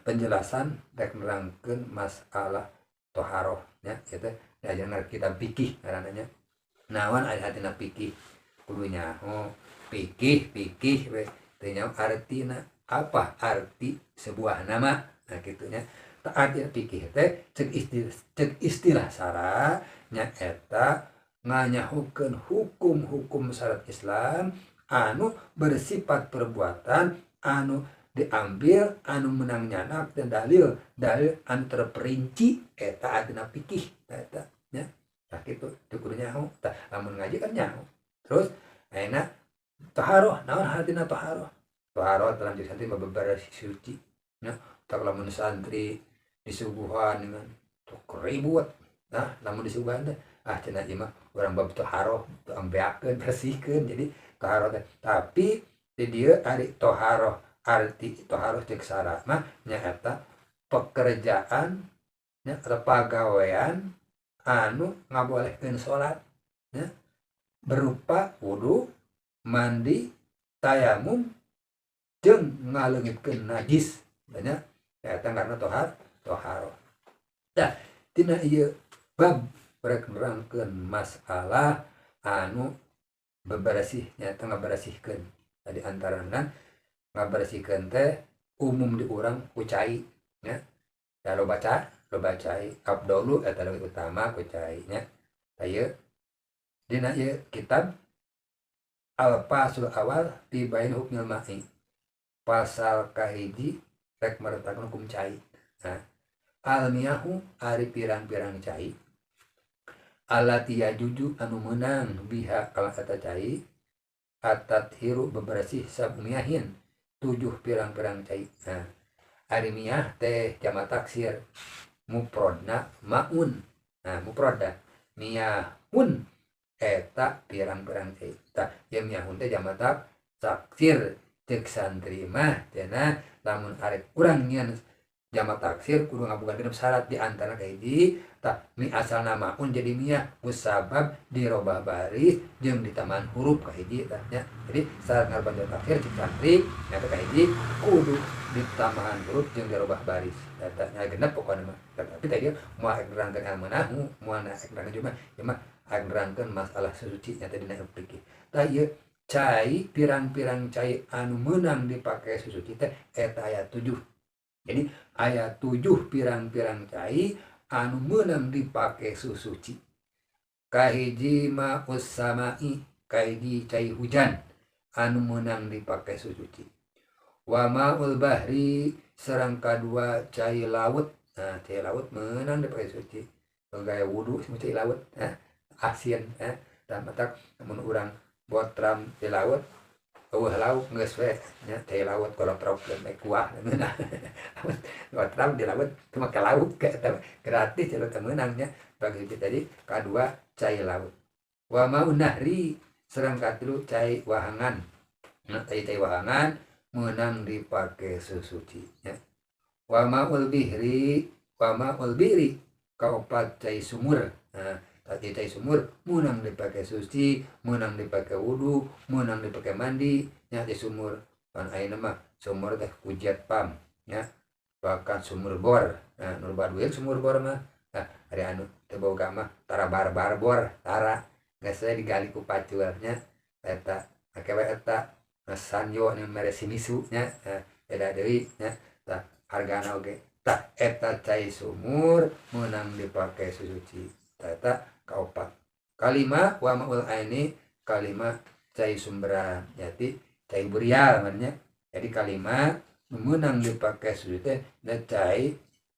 penjelasan rek nerangkeun masalah toharoh nya eta diajarna kitab fikih ngaranna. Naon aya hatina fikih kudu nyaho fikih we teu nyaho artina apa arti sebuah nama nah kitu nya. Arti fikih teh cek istilah sara nya eta nganyahukeun hukum-hukum syariat Islam anu bersifat perbuatan anu diambil anu menang nyanak dan dalil anu terperinci eta artina fikih eta nya. Nah kitu teu kudu nyaho tah lamun ngaji kan nyaho. Terus ayeuna taharoh naon artina taharoh dalam diri santri beberes suci nya. Tak lamun santri disuguhan dengan ribut nah lamun disuguhan teh cenah ieu mah urang bab taharoh ambeakeun bersihkeun jadi taharoh teh. Tapi di dieu ari taharoh arti taharoh cek sara mah nyaeta pekerjaan nya atau pagawean anu ngabolehkeun salat nya berupa wudu, mandi, tayamum jeung ngaleungitkeun najis nya eta karena toharoh. Nah tina ieu bab rek nerangkeun masalah anu bebersih nyata ngabersihkeun tadi antarana ngabersihkeun teh umum di urang ku cai nya da lo baca cai abdulu eta leuwih utama ku cai nya. Ieu dina ieu kitab al-fasul awal fi bain hukmil ma'i pasal kahiji rek meretakeun hukum cai. Nah almiyahu ari pirang-pirang cai alati yajuju anu menang biha kala eta cai atathiru bebersih sabmiyahin 7 pirang-pirang cai. Nah ari miyah teh jama taksir mufradna maun. Nah mufradna miyahun eta pirang-pirang cai. Tah ye miyahun teh jama taksir cek santri mah cenah lamun arek urang nyian jama taksir kudu ngaboga genep syarat di antara kahiji tah mi asal namaun jadi miyah musabab dirobah baris jeung ditamaan huruf kahiji tah nya. Jadi syarat ngabantu taksir cek santri nya kahiji kudu ditamaan huruf jeung dirobah baris eta nya genep pokona mah. Tapi tadi moal nerangkeun ilmu nahwu moal nerangkeun cuma nerangkeun masalah suci nya tadi dina fikih. Tah ieu cai pirang-pirang cai anu menang dipake susuci teh eta aya 7. Jadi aya 7 pirang-pirang cai anu menang dipake susuci. Kahiji ma'us samai kahiji cai hujan anu menang dipake susuci. Wa ma'ul bahri sareng kadua cai laut. Nah cai laut menang dipake suci. Gaya wudu cai laut asin dan matak mun urang botram di laut laut geus we nya teh laut kolot-kolot make kuah meunang botram di laut cuma ke laut ke gratis kalau temenang nya bagi tadi kadua cai laut. Wa maun nahri sareng katilu cai wahangan. Nah cai wahangan meunang dipake susuci nya. Wa maul bihri kaopat cai sumur. Nah tadi cai sumur menang dipake suci, menang dipake wudu, menang dipake mandi nya di sumur. Pan ayeuna mah sumur teh kujet pam nya bahkan sumur bor. Nah nu badueun sumur bor mah nah ari anu teu boga mah tara barbar bor tara geus we digali ku pacul nya eta akewe eta sanyo nu mere simisu nya beda deui nya tah hargana oge tah eta cai sumur menang dipake suci eta kaopat. Kalima wa maul aini kalima cai sumberan jadi cai burial namanya. Jadi kalima menang dipake suci teh da cai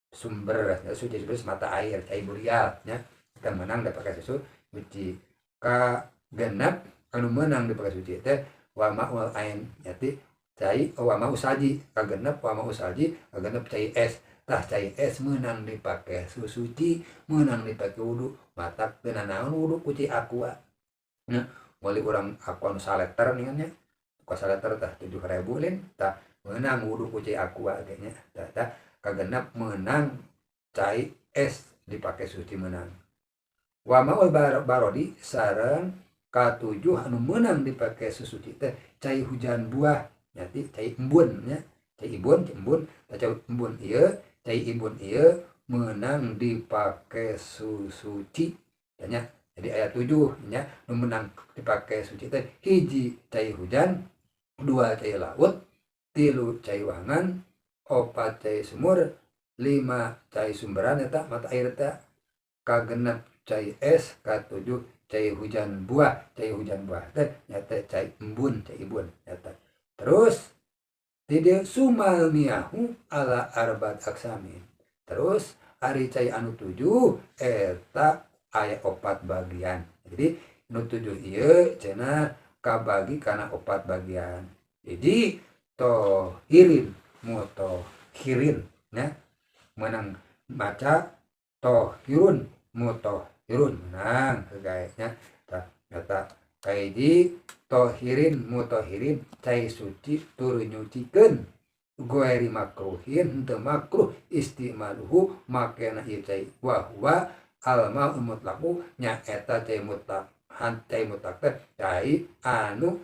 sumber suci mata air cai burial nya kita menang dipake susu suci. Ka genep anu menang dipake suci teh wa maul ain jadi cai wa mau saji ka genep wa mau saji ka genep cai es. Tah cai es menang dipake susuci menang dipake wudu matak teu naon wudu ku cai aqua nya meuli urang aqua nu saliter ningan nya ku saliter tah 7.000 lin tah menang wudu ku cai aqua ge nya tah kagenep menang cai es dipake suci menang. Wa maul barodi sareng katujuh anu menang dipake susuci teh cai hujan buah nyati cai embun nya cai ibun embun cai embun ieu cai ibun ieu menang dipake suci nya. Jadi ayat 7 nya menang dipake suci teh hiji cai hujan, 2 cai laut, 3 cai wangan, 4 cai sumur, 5 cai sumberan eta mata air eta, kagenep cai es, katujuh cai hujan buah teh nyata cai embun cai ibun nyata. Terus tidak sumalmiahu ala arbat aksamin. Terus ari cai anu 7 eta aya 4 bagian. Jadi anu 7 ieu cenah kabagi kana 4 bagian. Jadi tohirin mutohirin ya menang baca tohirun mutohirun menang kayaknya kata kaiji tohirin mutohirin cai suci tur nyucikeun goeri makruhin henteu makruh istimaluhu makena ieu cai wa huwa alma mutlaqu nya eta cai mutlaq cai mutlaq teh cai anu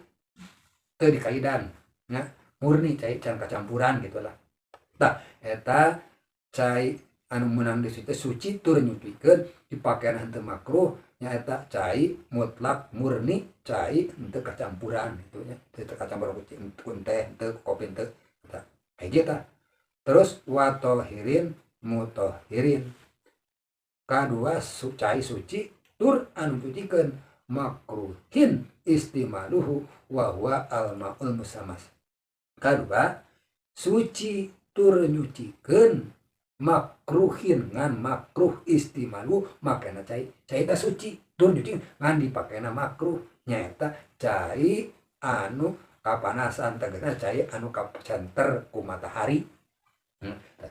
teu dikaidan nya murni cai can kacampuran gitulah. Tah eta cai anu menang di situ suci tur nyucikeun dipakean henteu makruh nyaeta cai mutlak murni cai henteu kacampuran gitu nya teu kacampuran ku teh henteu kopi henteu eta kayak gitu. Terus wa tohirin mutohirin kadua cai suci tur anu nyucikeun makruhin istimaluhu wa huwa al-ma'ul musammas. Kadua suci tur nyucikeun makruhin ngan makruh istimalu makena cai ta suci tur nyuci ngan dipakena makruh nyaeta cai anu kapanasan tegasna cai anu kasenter ku matahari.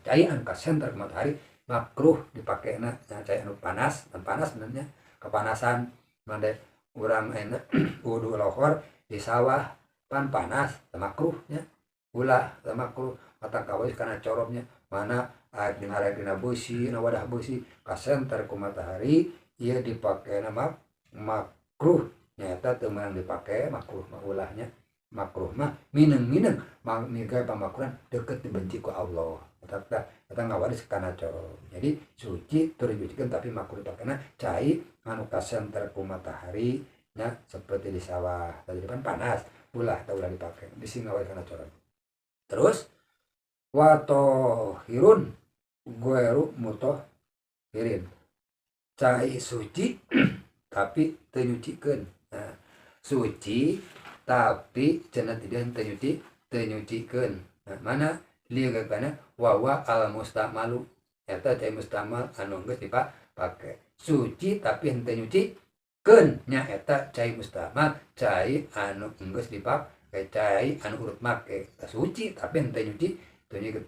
Cai anu kasenter ku matahari makruh dipakena cai anu panas sebenarnya kepanasan mande urang enak wudu lohor di sawah pan panas makruh nya ulah makruh matang kawis kana corobnya mana dina beusi na wadah beusi kasenter ku matahari ieu dipake nama makruh nyata teu meunang dipake makruh mah ulahnya makruh mah mineng-mineng miga pamakruhan deukeut dibenci ku Allah eta ngawaris kana corob. Jadi suci tur dicucikeun tapi makruh dipakena cai anu kasenter ku matahari nya seperti di sawah tadi kan panas ulah teu ulah dipake bisi ngawaris kana corob. Terus watohirun goeru mutohirin cai suci tapi teu nyucikeun. Nah, suci tapi cenah tidak teu nyucikeun. Nah, mana lieu kana wa al mustamalu eta cai mustamal anu geus dipake suci tapi henteu nyucikeun nya eta cai mustamal cai anu geus dipake cai anu urut make suci tapi henteu nyuci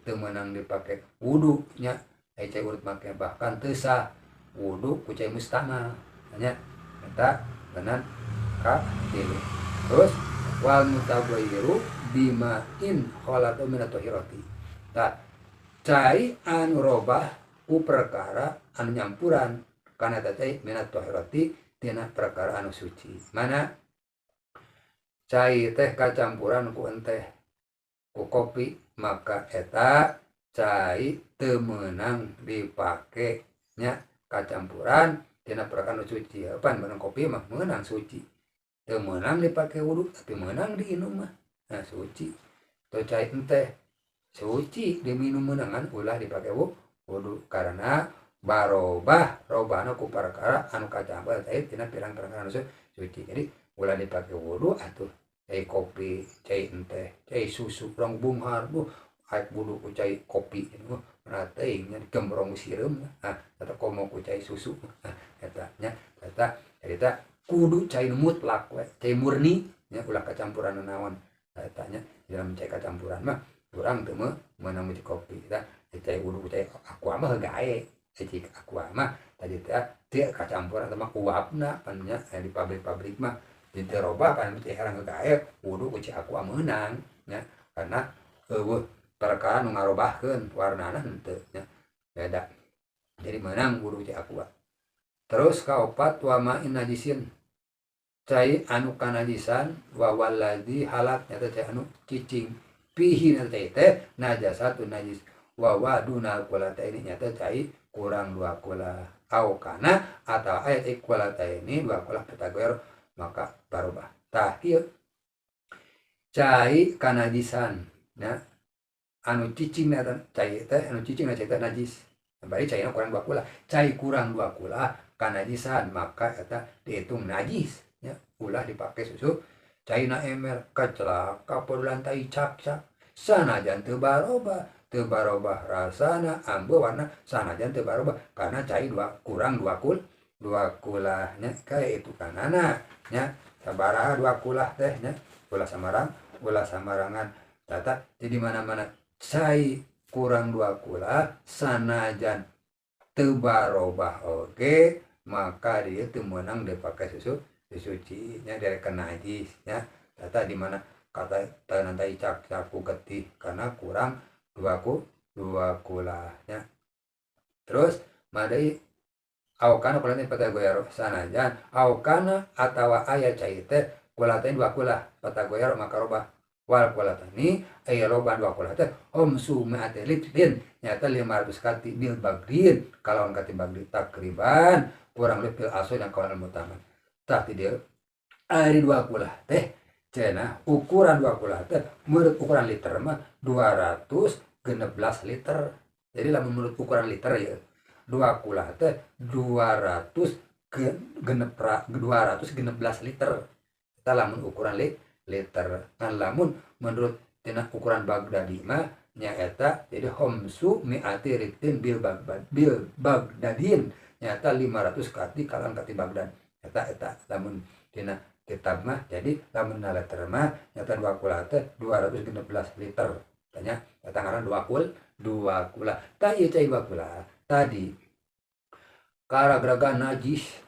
teu meunang dipake wudu nya cai urut make bahkan teu sah wudu ku cai mustamal nya eta beunang ka tilu. Terus wal mutabayyiru bima in khalatu min at-tahirati. Tah cai anu robah ku perkara anu nyampuran kana cai min at-tahirati tina perkara anu suci. Mana cai teh kacampuran ku enteh ku kopi maka eta cai teu meunang dipake nya kacampuran tina perkara anu suci. Pan meunang kopi mah meunang suci. Teu meunang dipake wudu tapi meunang diinum mah nah suci. Teu cai enteh suci diminum meunangan ulah dipake wudu karena robahna ku perkara anu kacampur cai tina pirang-pirang anu suci. Jadi ulah dipake wudu atuh cai kopi cai enteh cai susu rong bunghar haek wudu ku cai kopi nah teuing nya gembrong sireum nah eta komo ku cai susu nah eta nya eta kudu cai mutlak we cai murni nya ulah kacampuran naon eta nya dalam cai kacampuran mah urang teu meunang meuji kopi eta cai wudu cai aqua mah gae cai aqua mah tadi teh kacampuran sama uapna pan nya di pabrik-pabrik mah di robah pan teh herang gae wudu ku cai aqua meunang nya karena eueuh perkara nu ngarobahkeun warnana henteu nya beda. Jadi meunang wudu cai aqua. Terus kaopat wa ma'in najisin cai anu kanajisan wa waladzi halak nyata cai anu cicing fihi teh najasatun najis wa waduna kulata ini nyata cai kurang 2 kula au kana atau ayat kulata ini 2 kula petagoer maka barubah tah ieu cai kanajisan ya anu cicing na cai teh anu cicing na cai teh najis bari cai kurang 2 kula cai kurang 2 kula kanajisan maka eta dihitung najis ya ulah dipake susu cai na emer kaclaka podulan tai cak-cak sanajan teu barobah rasana ambu warna sanajan teu barobah karena cai kurang 2 kula nya kayak itu kanana nya sabaraha 2 kula teh nya ulah samarangan tata jadi mana-mana cai kurang 2 kula sanajan teu barobah oge maka dia teu meunang dipakai susu disuci nya dari najis nya tata di mana kata nanti caku getih karena kurang 2 kula nya terus madai aukana kula teh patagoyaro sanajan aukana atawa aya cai teh kula teh 2 kula patagoyaro maka robah wal kula tani aya loba 2 kula teh homsu ma'atelitin nyata 500 kati bil bagdin kalau kati bagdin takriban kurang lebih aso yang kawan mutaman tapi dia ari 2 kula teh cenah ukuran 2 kula teh menurut ukuran liter mah 216 liter jadi lah menurut ukuran liter ya 2 kula teh 216 liter kita lamun ukuran liter kan lamun menurut tina ukuran Baghdadi mah nyaeta jadi homsu mi'ati ritin bil Baghdadin nyata 500 kati kalan kati Baghdad eta lamun tina kitab mah jadi lamun na liter mah nyata 2 kula teh 216 liter tanya eta ngaran 2 kula tah ieu cai 2 kula tadi karagraga najis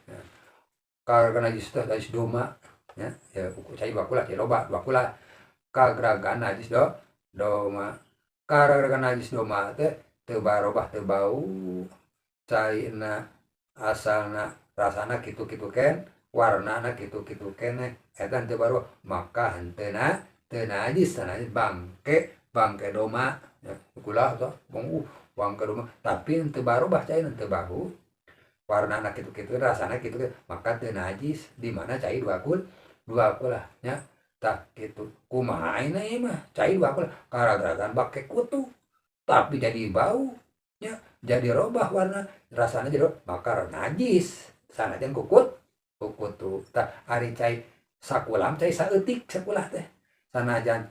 teh najis doma ya cai 2 kula cai loba 2 kula kagraga najis doma karagraga najis doma teh teu barobah teu bau caina asalna rasana kitu-kitu ken warnana kitu-kitu kene eta teu barobah maka henteu najis najis bangke doma ya kula to bangke doma tapi teu barobah caina teu bau warnana kitu-kitu rasana kitu maka teu najis di mana cai 2 kula nya tah kitu kumaha ayeuna ieu mah cai 2 kula karagragan bake kutu tapi jadi bau nya jadi robah warna rasana jadi maka najis sanajan kukutu tah ari cai sakulam cai saeutik sakulah teh sanajan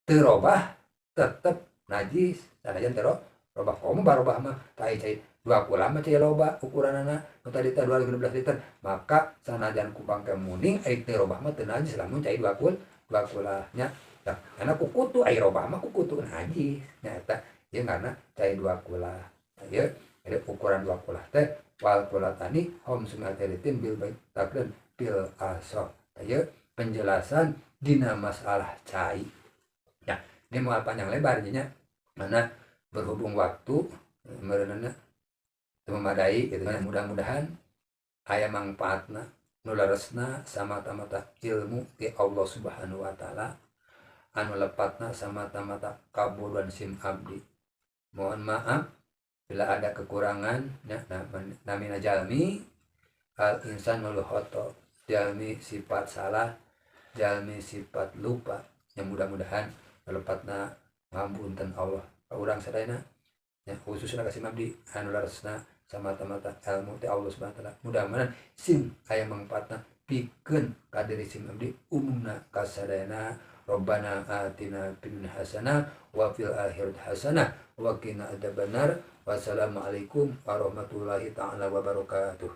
teu robah tetep najis sanajan teu robah komo barobah mah cai 2 kula mah cai loba ukuranana nu tadi teh 216 liter maka sanajan ku bangke muning ai teu robah mah teu najis lamun cai 2 kula nya tah karena kukutu ai robah mah kukutu najis nya eta ieu karena cai 2 kula ieu jadi ukuran 2 kula teh wal kula tani hom sumatelitin bil takden bil aso ieu penjelasan dina masalah cai ya ini mau panjang lebar nya mana berhubung waktu merenana memadai gitu kan mudah-mudahan aya manfaatna nularesna sama tamata ilmu ti Allah Subhanahu wa taala anu lepatna sama tamata kabulan sim abdi mohon maaf bila ada kekurangan ya namina jalmi al insan wal khata jalmi sifat salah jalmi sifat lupa yang mudah-mudahan lepatna ngampunten Allah urang sadayana ya khususna ka sim abdi anu laresna sama tamata ilmu ti Allah Subhanahu wa taala mudah-mudahan sim aya mangpaatna pikeun ka diri sim abdi umumna kasadayana Rabbana atina fid dunya hasanah wa fil akhirati hasanah wa qina adzabannar wassalamualaikum warahmatullahi taala wabarakatuh.